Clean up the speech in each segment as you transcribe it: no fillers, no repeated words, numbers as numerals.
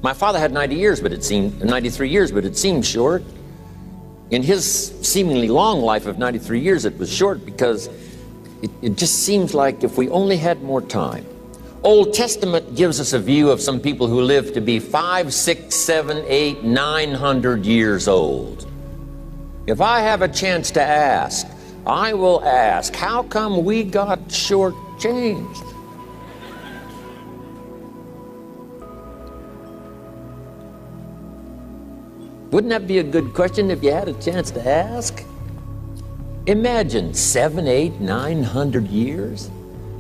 My father had 93 years, but it seemed short. In his seemingly long life of 93 years, it was short because it just seems like if we only had more time. Old Testament gives us a view of some people who live to be 500, 600, 700, 800, 900 years old. If I have a chance to ask, I will ask, how come we got shortchanged? Wouldn't that be a good question if you had a chance to ask? Imagine 700, 800, 900 years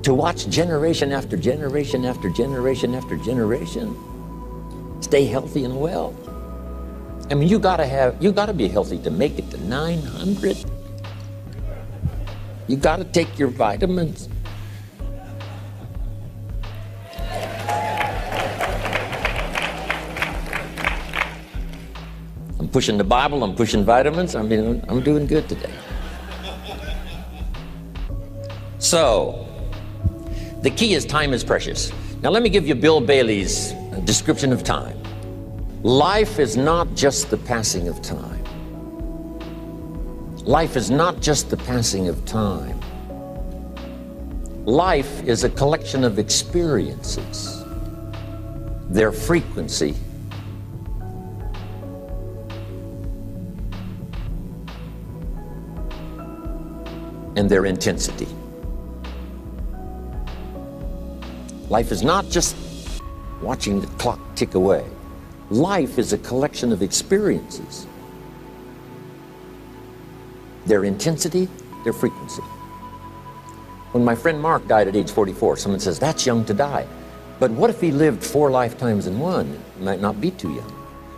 to watch generation after generation after generation after generation stay healthy and well. I mean, you gotta be healthy to make it to 900. You gotta take your vitamins. I'm pushing the Bible, I'm pushing vitamins. I mean, I'm doing good today. So, the key is time is precious. Now let me give you Bill Bailey's description of time. Life is not just the passing of time. Life is not just the passing of time. Life is a collection of experiences, their frequency, and their intensity. Life is not just watching the clock tick away. Life is a collection of experiences, their intensity, their frequency. When my friend Mark died at age 44, someone says, that's young to die. But what if he lived 4 lifetimes in one? It might not be too young.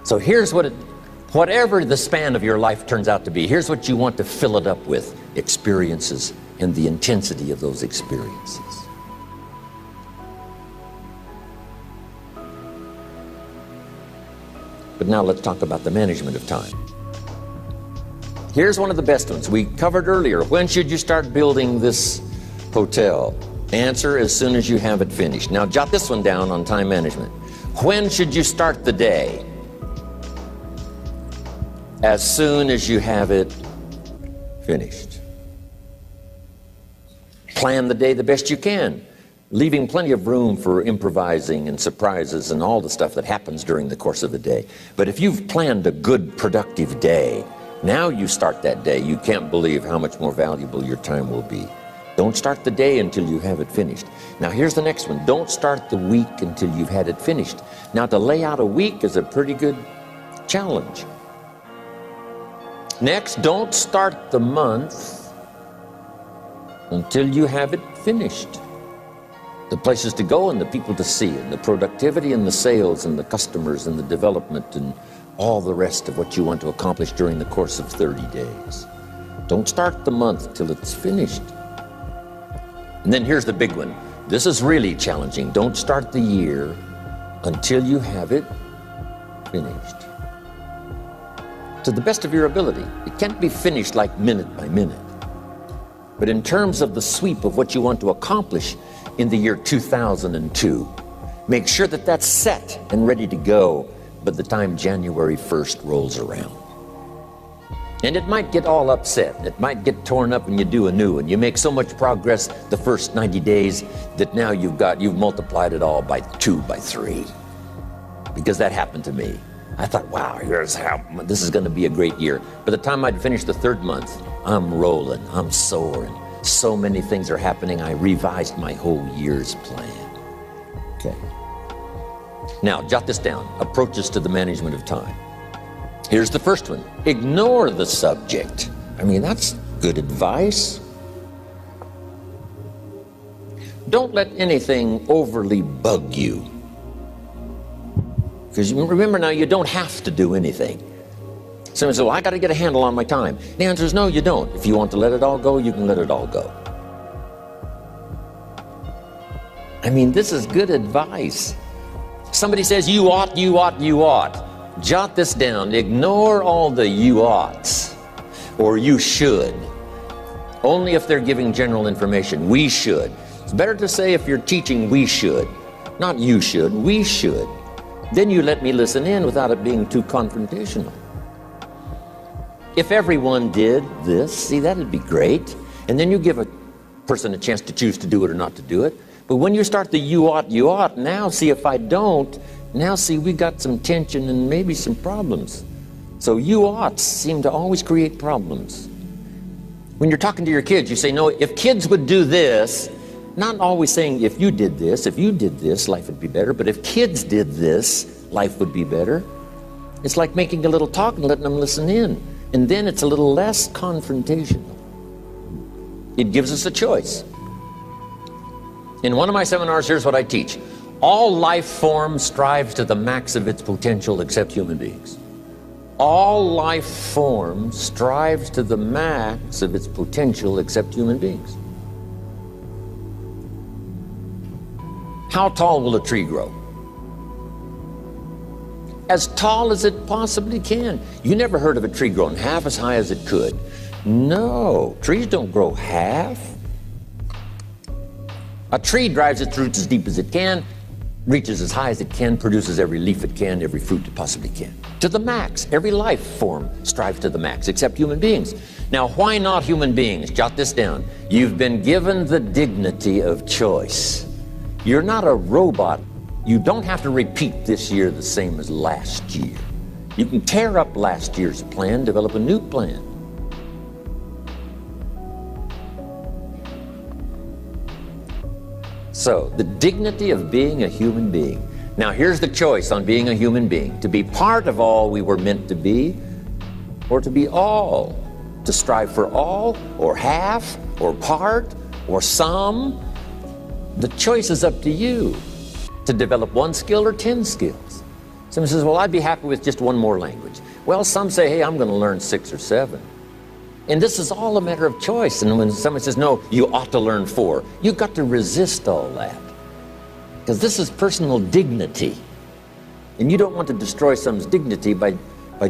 So here's whatever the span of your life turns out to be, here's what you want to fill it up with: experiences and the intensity of those experiences. But now let's talk about the management of time. Here's one of the best ones. We covered earlier, when should you start building this hotel? Answer, as soon as you have it finished. Now jot this one down on time management. When should you start the day? As soon as you have it finished. Plan the day the best you can, leaving plenty of room for improvising and surprises and all the stuff that happens during the course of the day. But if you've planned a good, productive day, now you start that day, you can't believe how much more valuable your time will be. Don't start the day until you have it finished. Now here's the next one. Don't start the week until you've had it finished. Now to lay out a week is a pretty good challenge. Next, don't start the month until you have it finished. The places to go and the people to see and the productivity and the sales and the customers and the development and all the rest of what you want to accomplish during the course of 30 days. Don't start the month till it's finished. And then here's the big one. This is really challenging. Don't start the year until you have it finished. To the best of your ability. It can't be finished like minute by minute. But in terms of the sweep of what you want to accomplish in the year 2002, make sure that that's set and ready to go by the time January 1st rolls around. And it might get all upset. It might get torn up and you do a new one. You make so much progress the first 90 days that now you've multiplied it all by 2, by 3. Because that happened to me. I thought, wow, this is going to be a great year. By the time I'd finished the 3rd month, I'm rolling, I'm soaring. So many things are happening, I revised my whole year's plan. Okay. Now, jot this down. Approaches to the management of time. Here's the first one. Ignore the subject. I mean, that's good advice. Don't let anything overly bug you. Because remember now, you don't have to do anything. Someone says, well, I got to get a handle on my time. The answer is no, you don't. If you want to let it all go, you can let it all go. I mean, this is good advice. Somebody says, you ought, you ought, you ought. Jot this down. Ignore all the you oughts or you should. Only if they're giving general information. We should. It's better to say if you're teaching, we should. Not you should, we should. Then you let me listen in without it being too confrontational. If everyone did this, see, that'd be great. And then you give a person a chance to choose to do it or not to do it. But when you start the you ought, now see, if I don't, now see, we got some tension and maybe some problems. So you oughts seem to always create problems. When you're talking to your kids, you say, no, if kids would do this, not always saying if you did this, life would be better, but if kids did this, life would be better. It's like making a little talk and letting them listen in. And then it's a little less confrontational. It gives us a choice. In one of my seminars, here's what I teach. All life form strives to the max of its potential except human beings. All life form strives to the max of its potential except human beings. How tall will a tree grow? As tall as it possibly can. You never heard of a tree growing half as high as it could. No, trees don't grow half. A tree drives its roots as deep as it can, reaches as high as it can, produces every leaf it can, every fruit it possibly can. To the max. Every life form strives to the max, except human beings. Now, why not human beings? Jot this down. You've been given the dignity of choice. You're not a robot. You don't have to repeat this year the same as last year. You can tear up last year's plan, develop a new plan. So, the dignity of being a human being. Now, here's the choice on being a human being. To be part of all we were meant to be, or to be all. To strive for all, or half, or part, or some. The choice is up to you. To develop one skill or 10 skills. Someone says, well, I'd be happy with just one more language. Well, some say, hey, I'm going to learn 6 or 7. And this is all a matter of choice. And when someone says, no, you ought to learn 4, you've got to resist all that. Because this is personal dignity. And you don't want to destroy someone's dignity by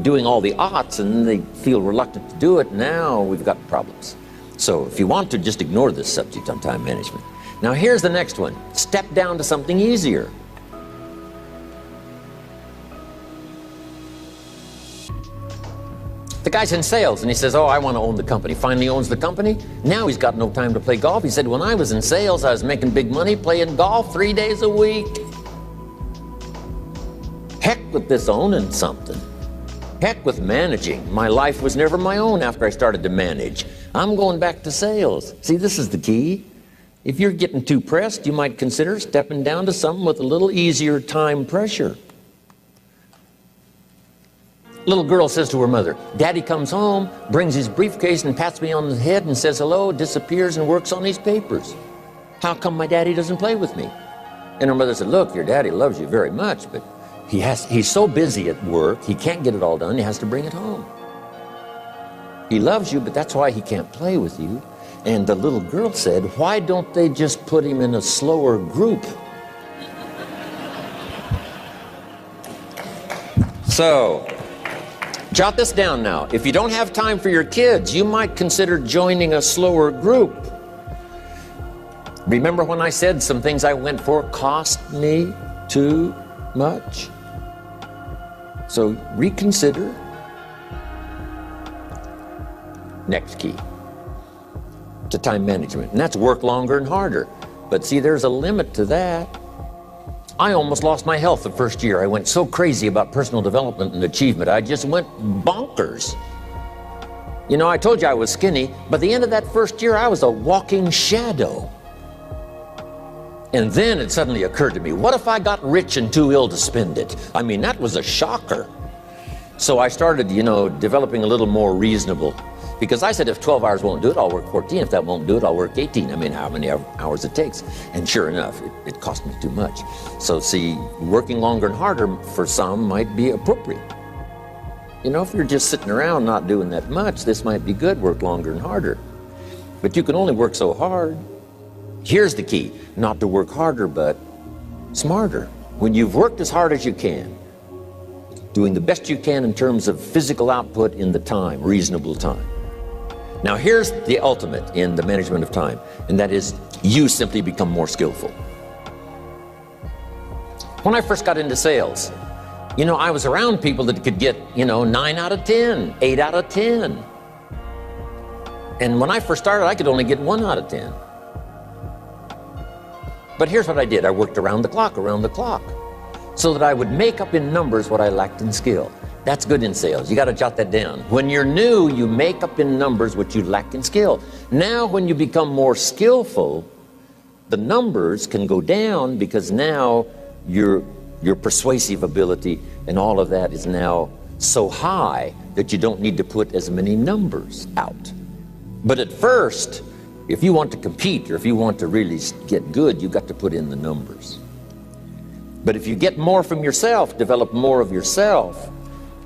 doing all the oughts, and they feel reluctant to do it. Now we've got problems. So if you want to, just ignore this subject on time management. Now here's the next one. Step down to something easier. The guy's in sales and he says, oh, I want to own the company. Finally owns the company. Now he's got no time to play golf. He said, when I was in sales, I was making big money playing golf 3 days a week. Heck with this owning something. Heck with managing. My life was never my own after I started to manage. I'm going back to sales. See, this is the key. If you're getting too pressed, you might consider stepping down to something with a little easier time pressure. Little girl says to her mother, Daddy comes home, brings his briefcase and pats me on the head and says hello, disappears and works on his papers. How come my daddy doesn't play with me? And her mother said, look, your daddy loves you very much, but he's so busy at work, he can't get it all done, he has to bring it home. He loves you, but that's why he can't play with you. And the little girl said, why don't they just put him in a slower group? So, jot this down now. If you don't have time for your kids, you might consider joining a slower group. Remember when I said some things I went for cost me too much? So reconsider. Next key to time management, and that's work longer and harder. But see, there's a limit to that. I almost lost my health the first year. I went so crazy about personal development and achievement. I just went bonkers. You know, I told you I was skinny, but at the end of that first year, I was a walking shadow. And then it suddenly occurred to me, what if I got rich and too ill to spend it? I mean, that was a shocker. So I started, developing a little more reasonable. Because I said, if 12 hours won't do it, I'll work 14. If that won't do it, I'll work 18. I mean, how many hours it takes. And sure enough, it cost me too much. So see, working longer and harder for some might be appropriate. If you're just sitting around not doing that much, this might be good, work longer and harder. But you can only work so hard. Here's the key, not to work harder, but smarter. When you've worked as hard as you can, doing the best you can in terms of physical output in the time, reasonable time. Now here's the ultimate in the management of time, and that is you simply become more skillful. When I first got into sales, You know, I was around people that could get, 9 out of 10, 8 out of 10. And when I first started, I could only get 1 out of 10. But here's what I did. I worked around the clock, so that I would make up in numbers what I lacked in skill. That's good in sales. You got to jot that down. When you're new, you make up in numbers what you lack in skill. Now, when you become more skillful, the numbers can go down because now your persuasive ability and all of that is now so high that you don't need to put as many numbers out. But at first, if you want to compete or if you want to really get good, you've got to put in the numbers. But if you get more from yourself, develop more of yourself,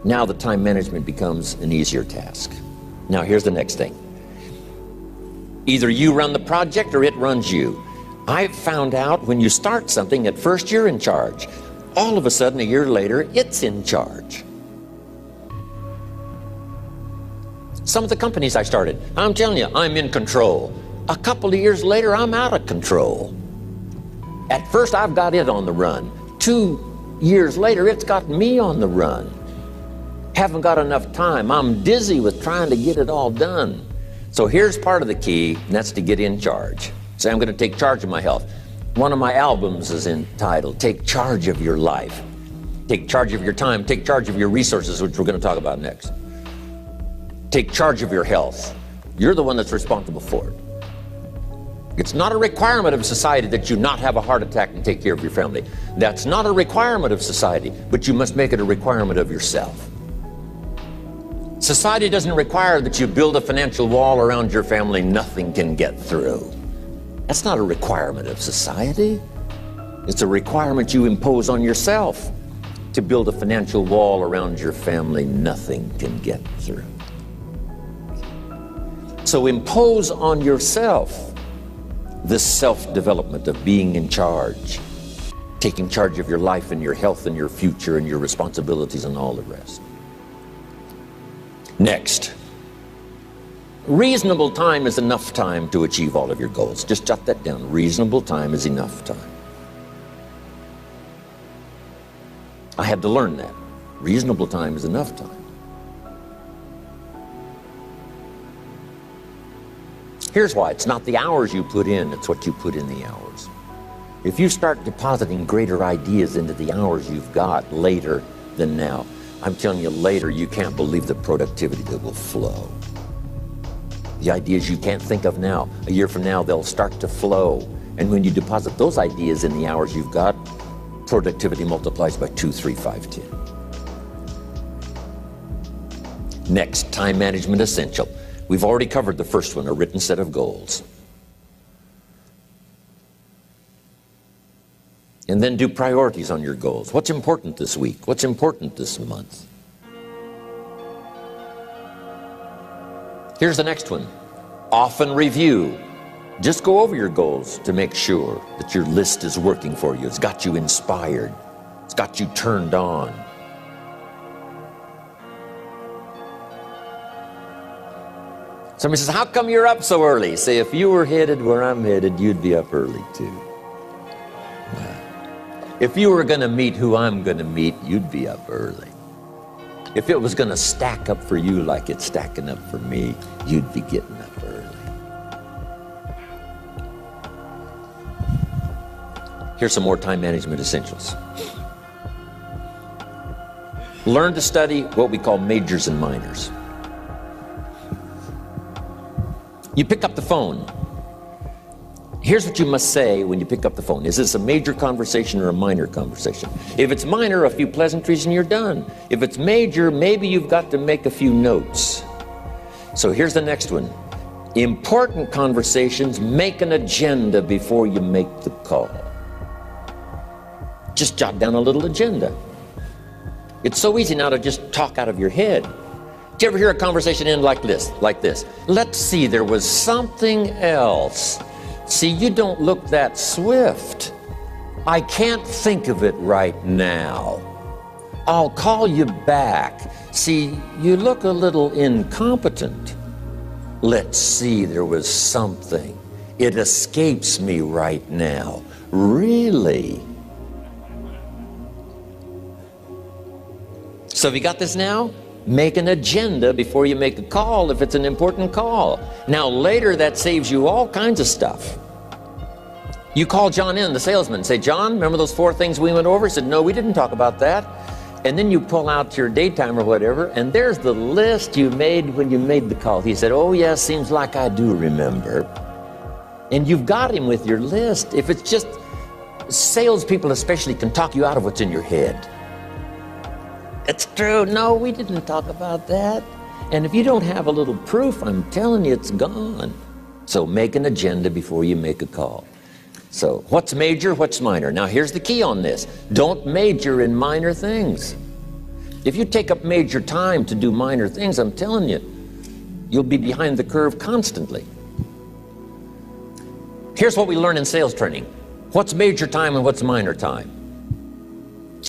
now the time management becomes an easier task. Now here's the next thing. Either you run the project or it runs you. I've found out when you start something, at first you're in charge. All of a sudden, a year later, it's in charge. Some of the companies I started, I'm telling you, I'm in control. A couple of years later, I'm out of control. At first, I've got it on the run. 2 years later, it's got me on the run. Haven't got enough time. I'm dizzy with trying to get it all done. So here's part of the key, and that's to get in charge. Say, I'm going to take charge of my health. One of my albums is entitled, Take Charge of Your Life. Take charge of your time. Take charge of your resources, which we're going to talk about next. Take charge of your health. You're the one that's responsible for it. It's not a requirement of society that you not have a heart attack and take care of your family. That's not a requirement of society, but you must make it a requirement of yourself. Society doesn't require that you build a financial wall around your family nothing can get through. That's not a requirement of society. It's a requirement you impose on yourself to build a financial wall around your family nothing can get through. So impose on yourself this self-development of being in charge, taking charge of your life and your health and your future and your responsibilities and all the rest. Next, reasonable time is enough time to achieve all of your goals. Just jot that down. Reasonable time is enough time. I had to learn that. Reasonable time is enough time. Here's why. It's not the hours you put in, it's what you put in the hours. If you start depositing greater ideas into the hours you've got later than now, I'm telling you, later you can't believe the productivity that will flow. The ideas you can't think of now, a year from now, they'll start to flow. And when you deposit those ideas in the hours you've got, productivity multiplies by 2, 3, 5, 10. Next, time management essential. We've already covered the first one, a written set of goals. And then do priorities on your goals. What's important this week? What's important this month? Here's the next one. Often review. Just go over your goals to make sure that your list is working for you. It's got you inspired. It's got you turned on. Somebody says, how come you're up so early? Say, if you were headed where I'm headed, you'd be up early too. If you were going to meet who I'm going to meet, you'd be up early. If it was going to stack up for you like it's stacking up for me, you'd be getting up early. Here's some more time management essentials. Learn to study what we call majors and minors. You pick up the phone. Here's what you must say when you pick up the phone. Is this a major conversation or a minor conversation? If it's minor, a few pleasantries and you're done. If it's major, maybe you've got to make a few notes. So here's the next one. Important conversations, make an agenda before you make the call. Just jot down a little agenda. It's so easy now to just talk out of your head. Do you ever hear a conversation end like this? Let's see, there was something else. See, you don't look that swift. I can't think of it right now. I'll call you back. See, you look a little incompetent. Let's see, there was something. It escapes me right now. Really? So have you got this now? Make an agenda before you make a call if it's an important call. Now later that saves you all kinds of stuff. You call John in, the salesman, and say, John, remember those 4 things we went over? He said, no, we didn't talk about that. And then you pull out your daytime or whatever, and there's the list you made when you made the call. He said, oh yeah, seems like I do remember. And you've got him with your list. If it's just, salespeople especially can talk you out of what's in your head. It's true. No, we didn't talk about that. And if you don't have a little proof, I'm telling you, it's gone. So make an agenda before you make a call. So what's major, what's minor? Now here's the key on this. Don't major in minor things. If you take up major time to do minor things, I'm telling you, you'll be behind the curve constantly. Here's what we learn in sales training. What's major time and what's minor time?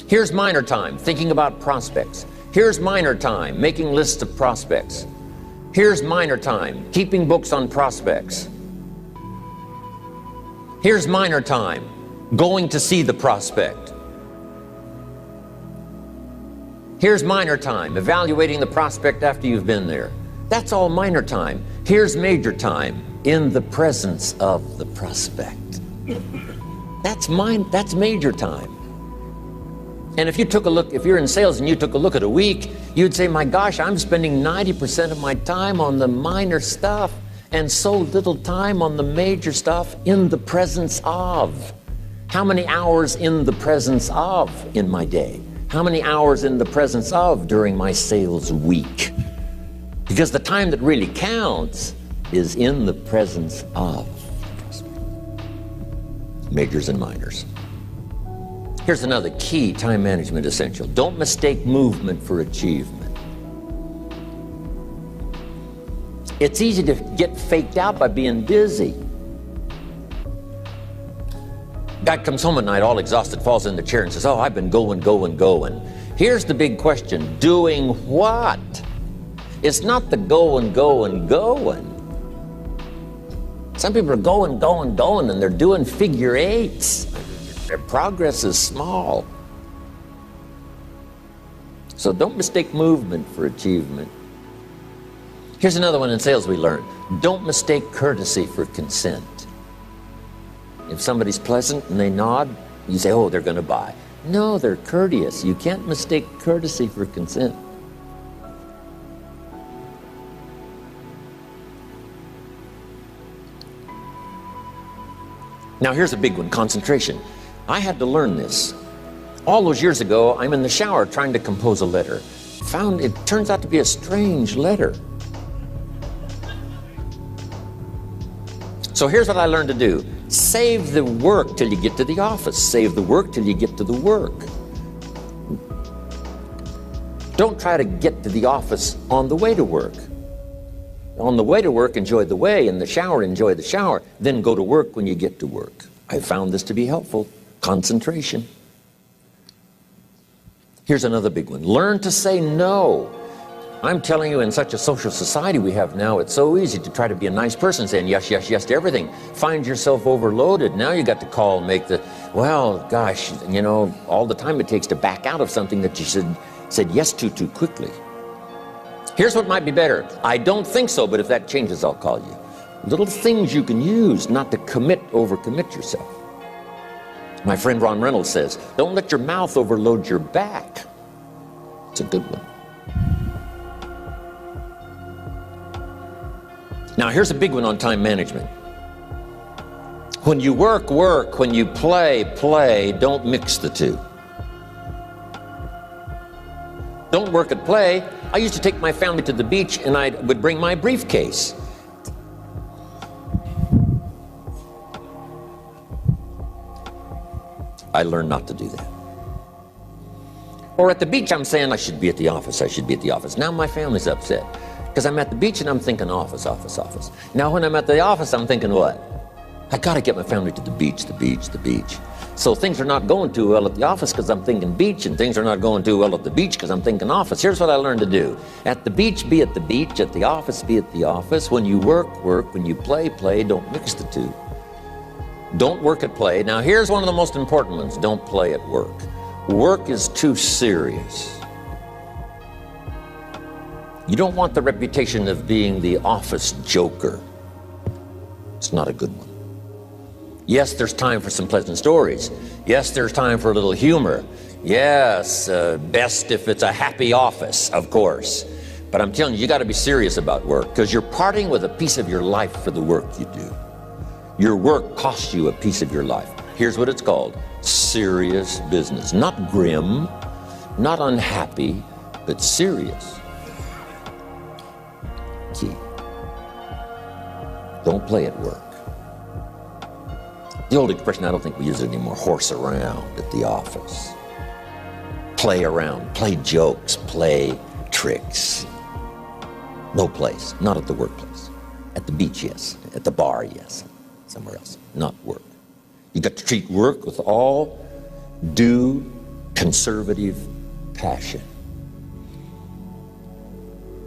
Here's minor time, thinking about prospects. Here's minor time, making lists of prospects. Here's minor time, keeping books on prospects. Here's minor time, going to see the prospect. Here's minor time, evaluating the prospect after you've been there. That's all minor time. Here's major time, in the presence of the prospect. That's major time. And if you took a look, if you're in sales and you took a look at a week, you'd say, my gosh, I'm spending 90% of my time on the minor stuff and so little time on the major stuff in the presence of. How many hours in the presence of in my day? How many hours in the presence of during my sales week? Because the time that really counts is in the presence of. Majors and minors. Here's another key time management essential. Don't mistake movement for achievement. It's easy to get faked out by being busy. Guy comes home at night all exhausted, falls in the chair and says, oh, I've been going. Here's the big question, doing what? It's not the going. Some people are going, and they're doing figure eights. Their progress is small. So don't mistake movement for achievement. Here's another one in sales we learned. Don't mistake courtesy for consent. If somebody's pleasant and they nod, you say, oh, they're going to buy. No, they're courteous. You can't mistake courtesy for consent. Now here's a big one, concentration. I had to learn this. All those years ago, I'm in the shower trying to compose a letter. Found it turns out to be a strange letter. So here's what I learned to do. Save the work till you get to the office. Save the work till you get to the work. Don't try to get to the office on the way to work. On the way to work, enjoy the way. In the shower, enjoy the shower. Then go to work when you get to work. I found this to be helpful. Concentration. Here's another big one. Learn to say no. I'm telling you, in such a social society we have now, it's so easy to try to be a nice person, saying yes to everything. Find yourself overloaded. Now you got to call and make the, well, gosh, you know, all the time it takes to back out of something that you said yes to too quickly. Here's what might be better. I don't think so, but if that changes, I'll call you. Little things you can use not to overcommit yourself. My friend Ron Reynolds says, don't let your mouth overload your back. It's a good one. Now here's a big one on time management. When you work, work. When you play, play. Don't mix the two. Don't work at play. I used to take my family to the beach and I would bring my briefcase. I learned not to do that. Or at the beach, I'm saying I should be at the office. Now my family's upset because I'm at the beach and I'm thinking office. Now when I'm at the office, I'm thinking what? I got to get my family to the beach. So things are not going too well at the office because I'm thinking beach, and things are not going too well at the beach because I'm thinking office. Here's what I learned to do. At the beach, be at the beach. At the office, be at the office. When you work, work. When you play, play. Don't mix the two. Don't work at play. Now here's one of the most important ones. Don't play at work. Work is too serious. You don't want the reputation of being the office joker. It's not a good one. Yes, there's time for some pleasant stories. Yes, there's time for a little humor. Yes, best if it's a happy office, of course. But I'm telling you, you got to be serious about work, because you're parting with a piece of your life for the work you do. Your work costs you a piece of your life. Here's what it's called: serious business. Not grim, not unhappy, but serious. Key. Don't play at work. The old expression, I don't think we use it anymore, horse around at the office. Play around, play jokes, play tricks. No place, not at the workplace. At the beach, yes. At the bar, yes. Somewhere else, not work. You got to treat work with all due conservative passion,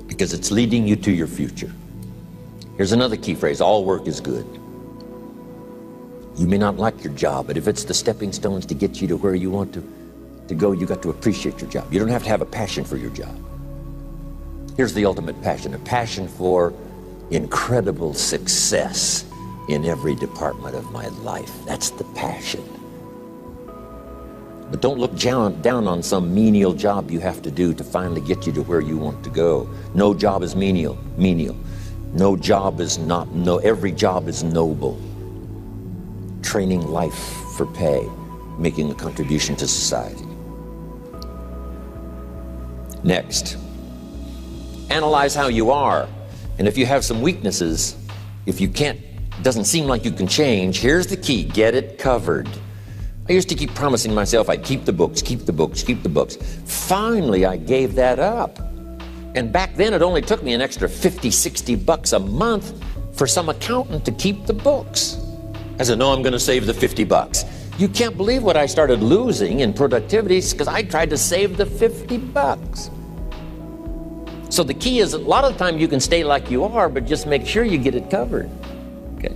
because it's leading you to your future. Here's another key phrase: all work is good. You may not like your job, but if it's the stepping stones to get you to where you want to go, you got to appreciate your job. You don't have to have a passion for your job. Here's the ultimate passion: a passion for incredible success in every department of my life. That's the passion. But don't look down on some menial job you have to do to finally get you to where you want to go. No job is menial. No job is not, every job is noble. Training life for pay, making a contribution to society. Next, analyze how you are. And if you have some weaknesses, if you can't, doesn't seem like you can change, here's the key: get it covered. I used to keep promising myself I'd keep the books, keep the books, keep the books. Finally, I gave that up. And back then, it only took me an extra $50-60 a month for some accountant to keep the books. I said, no, I'm going to save the $50. You can't believe what I started losing in productivity because I tried to save the $50. So the key is, a lot of the time you can stay like you are, but just make sure you get it covered. Okay.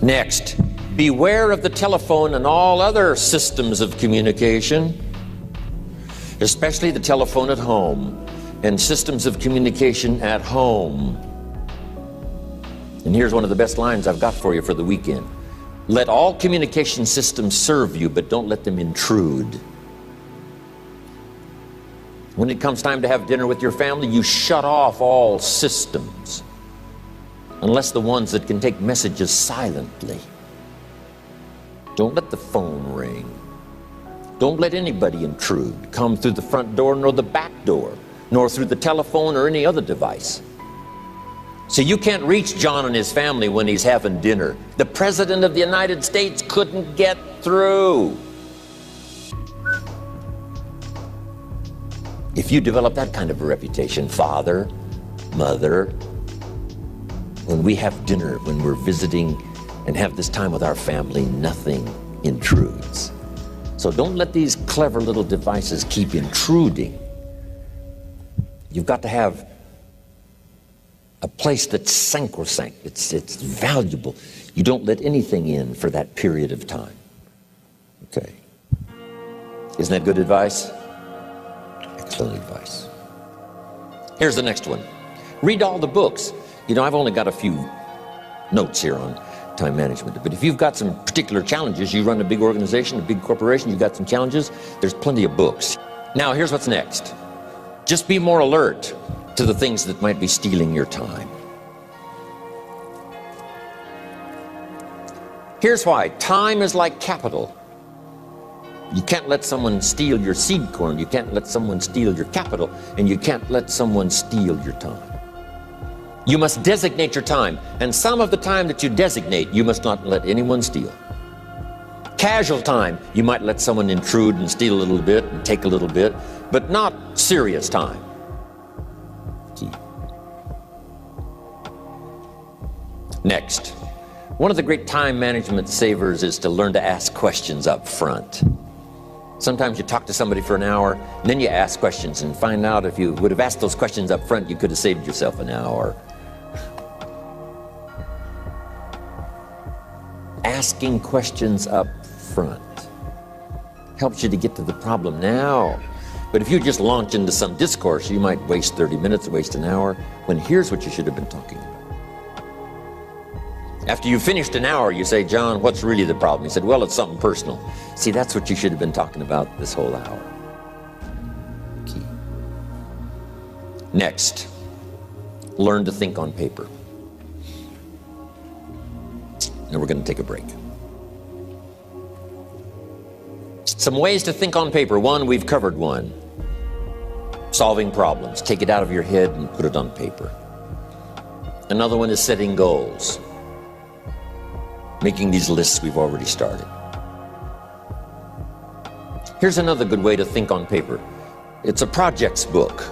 Next, beware of the telephone and all other systems of communication, especially the telephone at home and systems of communication at home. And here's one of the best lines I've got for you for the weekend: let all communication systems serve you, but don't let them intrude. When it comes time to have dinner with your family, you shut off all systems, unless the ones that can take messages silently. Don't let the phone ring. Don't let anybody intrude, come through the front door nor the back door, nor through the telephone or any other device. So you can't reach John and his family when he's having dinner. The President of the United States couldn't get through. If you develop that kind of a reputation, father, mother, when we have dinner, when we're visiting and have this time with our family, nothing intrudes. So don't let these clever little devices keep intruding. You've got to have a place that's sacrosanct, it's valuable. You don't let anything in for that period of time. Okay. Isn't that good advice? Excellent advice. Here's the next one. Read all the books. You know, I've only got a few notes here on time management, but if you've got some particular challenges, you run a big organization, a big corporation, you've got some challenges, there's plenty of books. Now, here's what's next. Just be more alert to the things that might be stealing your time. Here's why. Time is like capital. You can't let someone steal your seed corn, you can't let someone steal your capital, and you can't let someone steal your time. You must designate your time, and some of the time that you designate, you must not let anyone steal. Casual time, you might let someone intrude and steal a little bit and take a little bit, but not serious time. Key. Next, one of the great time management savers is to learn to ask questions up front. Sometimes you talk to somebody for an hour, and then you ask questions and find out if you would have asked those questions up front, you could have saved yourself an hour. Asking questions up front helps you to get to the problem now. But if you just launch into some discourse, you might waste 30 minutes, waste an hour, when here's what you should have been talking about. After you finished an hour, you say, John, what's really the problem? He said, well, it's something personal. See, that's what you should have been talking about this whole hour. Key. Next, learn to think on paper. Now we're going to take a break. Some ways to think on paper. One, we've covered one. Solving problems. Take it out of your head and put it on paper. Another one is setting goals. Making these lists we've already started. Here's another good way to think on paper. It's a projects book.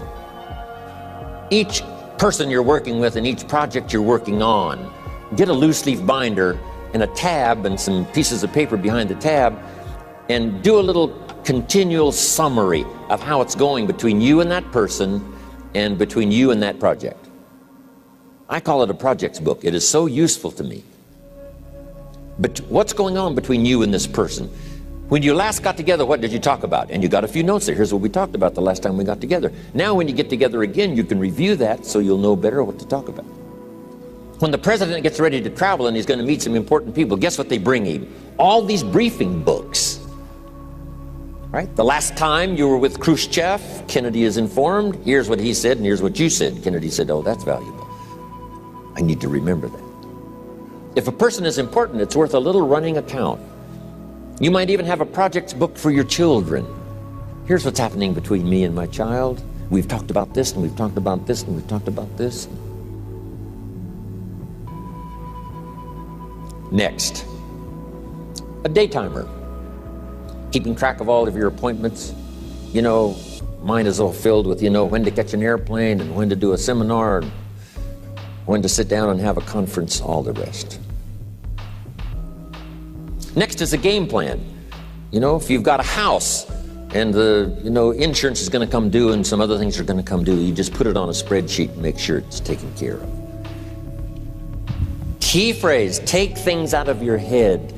Each person you're working with and each project you're working on, get a loose leaf binder and a tab and some pieces of paper behind the tab, and do a little continual summary of how it's going between you and that person and between you and that project. I call it a projects book. It is so useful to me. But what's going on between you and this person? When you last got together, what did you talk about? And you got a few notes there. Here's what we talked about the last time we got together. Now when you get together again, you can review that so you'll know better what to talk about. When the president gets ready to travel and he's going to meet some important people, guess what they bring him? All these briefing books. Right? The last time you were with Khrushchev, Kennedy is informed. Here's what he said and here's what you said. Kennedy said, oh, that's valuable. I need to remember that. If a person is important, it's worth a little running account. You might even have a projects book for your children. Here's what's happening between me and my child. We've talked about this, and we've talked about this, and we've talked about this. Next, a day timer. Keeping track of all of your appointments. You know, mine is all filled with, when to catch an airplane, and when to do a seminar, and when to sit down and have a conference, all the rest. Next is a game plan. If you've got a house and the insurance is going to come due and some other things are going to come due, you just put it on a spreadsheet and make sure it's taken care of. Key phrase, take things out of your head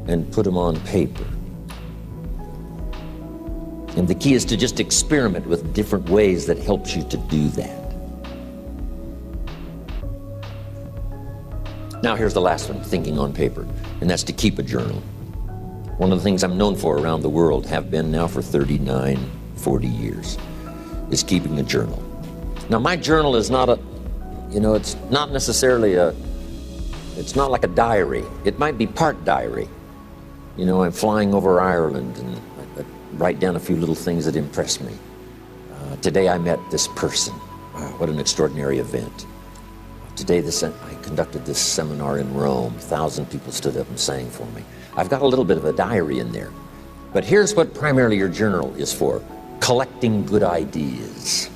and put them on paper. And the key is to just experiment with different ways that helps you to do that. Now here's the last one, thinking on paper, and that's to keep a journal. One of the things I'm known for around the world, have been now for 39, 40 years, is keeping a journal. Now my journal is not it's not necessarily it's not like a diary. It might be part diary. I'm flying over Ireland and I write down a few little things that impress me. Today I met this person. Wow, what an extraordinary event. Today I conducted this seminar in Rome. 1,000 people stood up and sang for me. I've got a little bit of a diary in there. But here's what primarily your journal is for: collecting good ideas.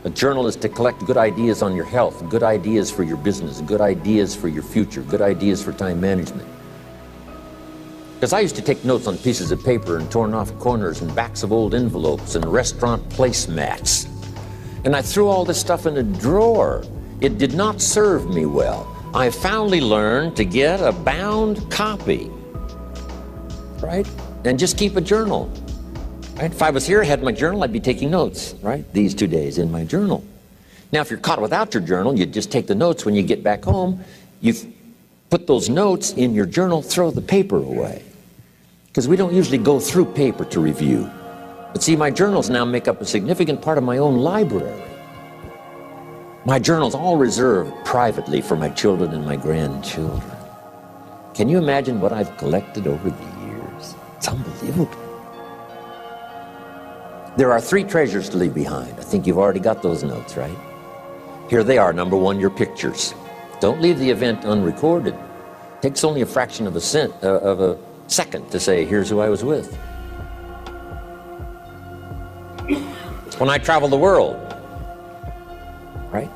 A journal is to collect good ideas on your health, good ideas for your business, good ideas for your future, good ideas for time management. Because I used to take notes on pieces of paper and torn off corners and backs of old envelopes and restaurant placemats. And I threw all this stuff in a drawer. It did not serve me well. I finally learned to get a bound copy, right? And just keep a journal, right? If I was here, I had my journal, I'd be taking notes, right? These 2 days in my journal. Now, if you're caught without your journal, you just take the notes when you get back home. You put those notes in your journal, throw the paper away. Because we don't usually go through paper to review. But see, my journals now make up a significant part of my own library. My journal's all reserved privately for my children and my grandchildren. Can you imagine what I've collected over the years? It's unbelievable. There are 3 treasures to leave behind. I think you've already got those notes, right? Here they are. Number 1, your pictures. Don't leave the event unrecorded. It takes only a fraction of a second to say, here's who I was with. When I travel the world, right?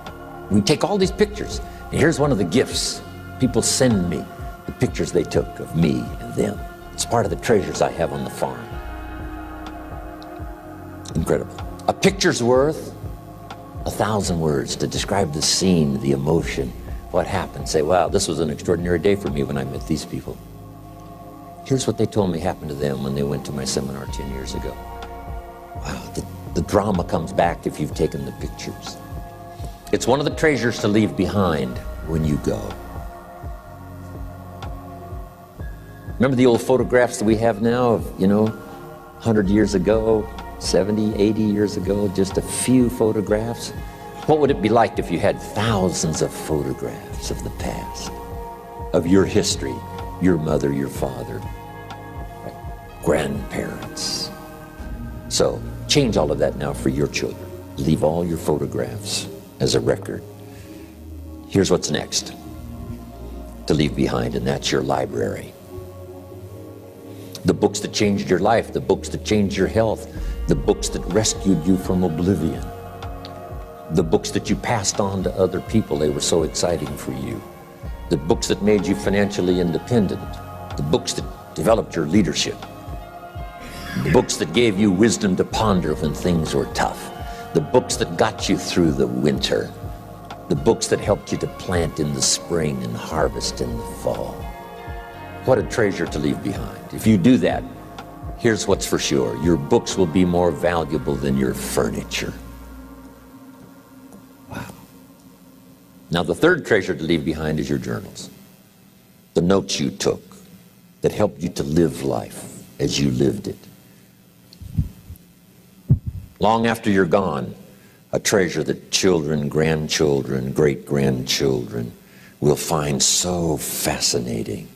We take all these pictures. And here's one of the gifts. People send me the pictures they took of me and them. It's part of the treasures I have on the farm. Incredible. A picture's worth 1,000 words to describe the scene, the emotion, what happened. Say, wow, this was an extraordinary day for me when I met these people. Here's what they told me happened to them when they went to my seminar 10 years ago. Wow, the drama comes back if you've taken the pictures. It's one of the treasures to leave behind when you go. Remember the old photographs that we have now of, 100 years ago, 70, 80 years ago, just a few photographs? What would it be like if you had thousands of photographs of the past, of your history, your mother, your father, grandparents? So change all of that now for your children. Leave all your photographs as a record. Here's what's next to leave behind, and that's your library. The books that changed your life, the books that changed your health, the books that rescued you from oblivion, the books that you passed on to other people, they were so exciting for you, the books that made you financially independent, the books that developed your leadership, the books that gave you wisdom to ponder when things were tough, the books that got you through the winter, the books that helped you to plant in the spring and harvest in the fall. What a treasure to leave behind. If you do that, here's what's for sure. Your books will be more valuable than your furniture. Wow. Now, the third treasure to leave behind is your journals. The notes you took that helped you to live life as you lived it. Long after you're gone, a treasure that children, grandchildren, great-grandchildren will find so fascinating.